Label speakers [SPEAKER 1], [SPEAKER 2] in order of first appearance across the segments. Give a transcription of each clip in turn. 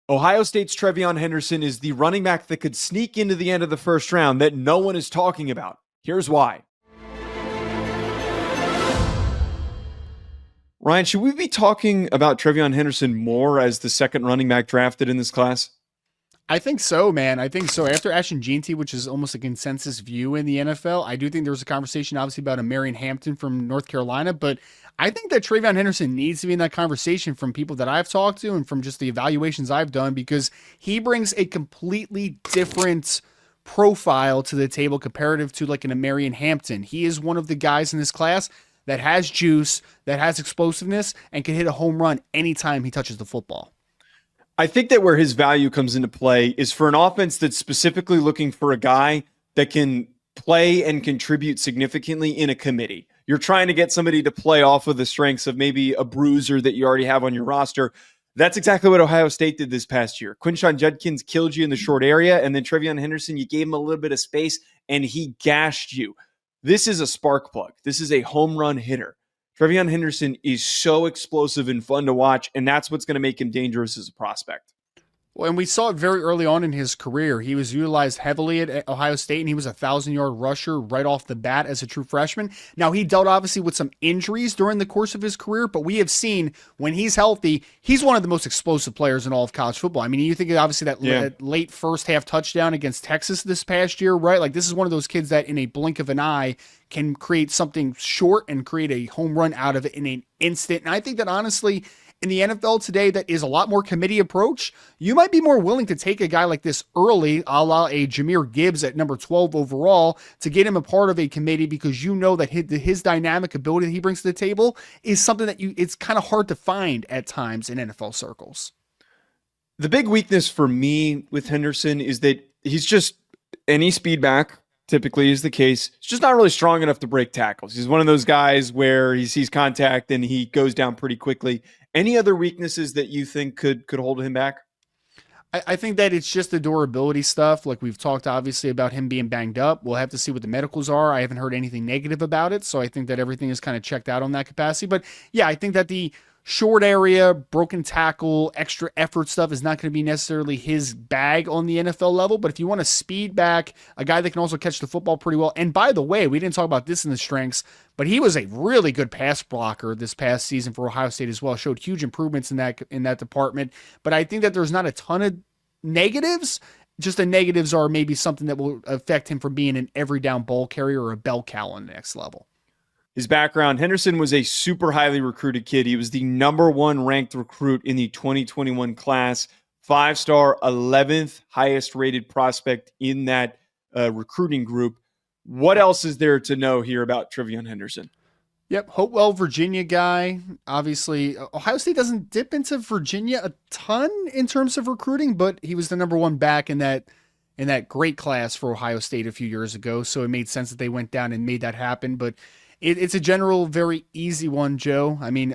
[SPEAKER 1] Ohio State's TreVeyon Henderson is the running back that could sneak into the end of the first round that no one is talking about. Here's why. Ryan, should we be talking about TreVeyon Henderson more as the second running back drafted in this class?
[SPEAKER 2] I think so, man. I think so. After Ashton Jeanty, which is almost a consensus view in the NFL, I do think there's a conversation, obviously, about a Marion Hampton from North Carolina, but I think that TreVeyon Henderson needs to be in that conversation from people that I've talked to and from just the evaluations I've done because he brings a completely different profile to the table comparative to like an Marion Hampton. He is one of the guys in this class that has juice, that has explosiveness, and can hit a home run anytime he touches the football.
[SPEAKER 1] I think that where his value comes into play is for an offense that's specifically looking for a guy that can play and contribute significantly in a committee. You're trying to get somebody to play off of the strengths of maybe a bruiser that you already have on your roster. That's exactly what Ohio State did this past year. Quinshon Judkins killed you in the short area, and then TreVeyon Henderson, you gave him a little bit of space, and he gashed you. This is a spark plug. This is a home run hitter. TreVeyon Henderson is so explosive and fun to watch, and that's what's going to make him dangerous as a prospect.
[SPEAKER 2] Well, and we saw it very early on in his career. He was utilized heavily at Ohio State, and he was a 1,000-yard rusher right off the bat as a true freshman. Now, he dealt obviously with some injuries during the course of his career, but we have seen when he's healthy, he's one of the most explosive players in all of college football. I mean, you think of obviously that late first half touchdown against Texas this past year, right? Like this is one of those kids that in a blink of an eye can create something short and create a home run out of it in an instant. And I think that honestly, in the NFL today that is a lot more committee approach, you might be more willing to take a guy like this early, a la a Jahmyr Gibbs at number 12 overall, to get him a part of a committee because you know that his dynamic ability that he brings to the table is something that it's kind of hard to find at times in NFL circles.
[SPEAKER 1] The big weakness for me with Henderson is that he's just any speed back. Typically is the case. He's just not really strong enough to break tackles. He's one of those guys where he sees contact and he goes down pretty quickly. Any other weaknesses that you think could hold him back?
[SPEAKER 2] I think that it's just the durability stuff. Like we've talked obviously about him being banged up. We'll have to see what the medicals are. I haven't heard anything negative about it. So I think that everything is kind of checked out on that capacity. But yeah, I think that the short area, broken tackle, extra effort stuff is not going to be necessarily his bag on the NFL level. But if you want to speed back, a guy that can also catch the football pretty well. And by the way, we didn't talk about this in the strengths, but he was a really good pass blocker this past season for Ohio State as well. Showed huge improvements in that department. But I think that there's not a ton of negatives. Just the negatives are maybe something that will affect him from being an every down ball carrier or a bell cow on the next level.
[SPEAKER 1] His background, Henderson was a super highly recruited kid. He was the number one ranked recruit in the 2021 class, 5-star, 11th highest rated prospect in that recruiting group. What else is there to know here about TreVeyon Henderson?
[SPEAKER 2] Yep, Hopewell, Virginia guy. Obviously, Ohio State doesn't dip into Virginia a ton in terms of recruiting, but he was the number one back in that great class for Ohio State a few years ago. So it made sense that they went down and made that happen. But it's a general, very easy one, Joe. I mean,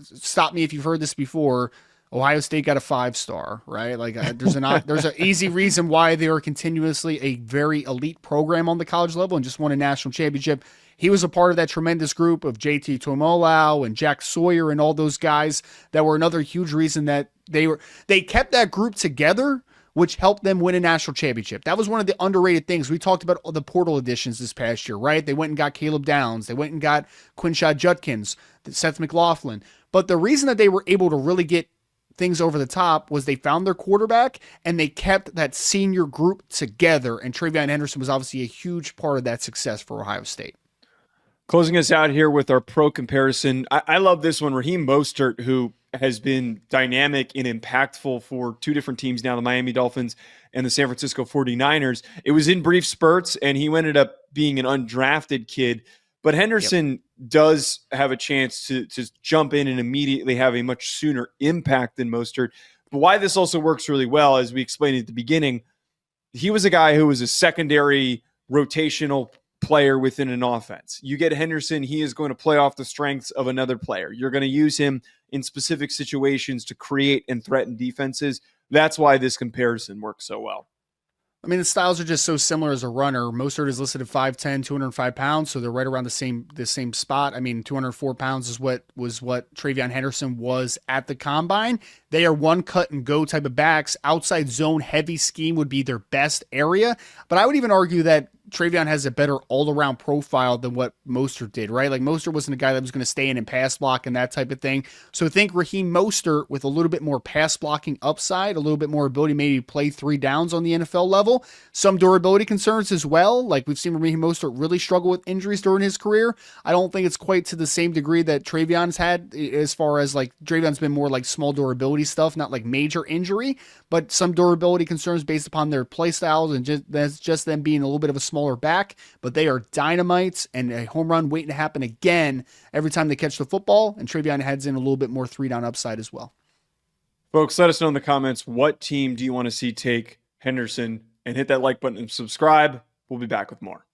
[SPEAKER 2] stop me if you've heard this before. Ohio State got a 5-star, right? Like there's an easy reason why they are continuously a very elite program on the college level and just won a national championship. He was a part of that tremendous group of JT Tuimoloau and Jack Sawyer and all those guys that were another huge reason that they kept that group together, which helped them win a national championship. That was one of the underrated things. We talked about the portal additions this past year, right? They went and got Caleb Downs. They went and got Quinshon Judkins, Seth McLaughlin. But the reason that they were able to really get things over the top was they found their quarterback and they kept that senior group together. And TreVeyon Henderson was obviously a huge part of that success for Ohio State.
[SPEAKER 1] Closing us out here with our pro comparison. I love this one. Raheem Mostert, who has been dynamic and impactful for two different teams now, the Miami Dolphins and the San Francisco 49ers. It was in brief spurts, and he ended up being an undrafted kid. But Henderson does have a chance to jump in and immediately have a much sooner impact than Mostert. But why this also works really well, as we explained at the beginning, he was a guy who was a secondary rotational player within an offense. You get Henderson, he is going to play off the strengths of another player. You're going to use him in specific situations to create and threaten defenses. That's why this comparison works so well.
[SPEAKER 2] I mean, the styles are just so similar as a runner. Mostert is listed at 5'10", 205 pounds, so they're right around the same spot. I mean, 204 pounds is what TreVeyon Henderson was at the combine. They are one cut and go type of backs. Outside zone heavy scheme would be their best area, but I would even argue that TreVeyon has a better all-around profile than what Mostert did, right? Like Mostert wasn't a guy that was going to stay in and pass block and that type of thing. So think Raheem Mostert with a little bit more pass blocking upside, a little bit more ability maybe to play 3 downs on the NFL level. Some durability concerns as well. Like we've seen Raheem Mostert really struggle with injuries during his career. I don't think it's quite to the same degree that TreVeyon's had, as far as like TreVeyon's been more like small durability stuff, not like major injury, but some durability concerns based upon their play styles and that's just them being a little bit of a smaller back, but they are dynamites and a home run waiting to happen again every time they catch the football, and TreVeyon heads in a little bit more 3-down upside as well.
[SPEAKER 1] Folks, let us know in the comments, what team do you want to see take Henderson, and hit that like button and subscribe. We'll be back with more.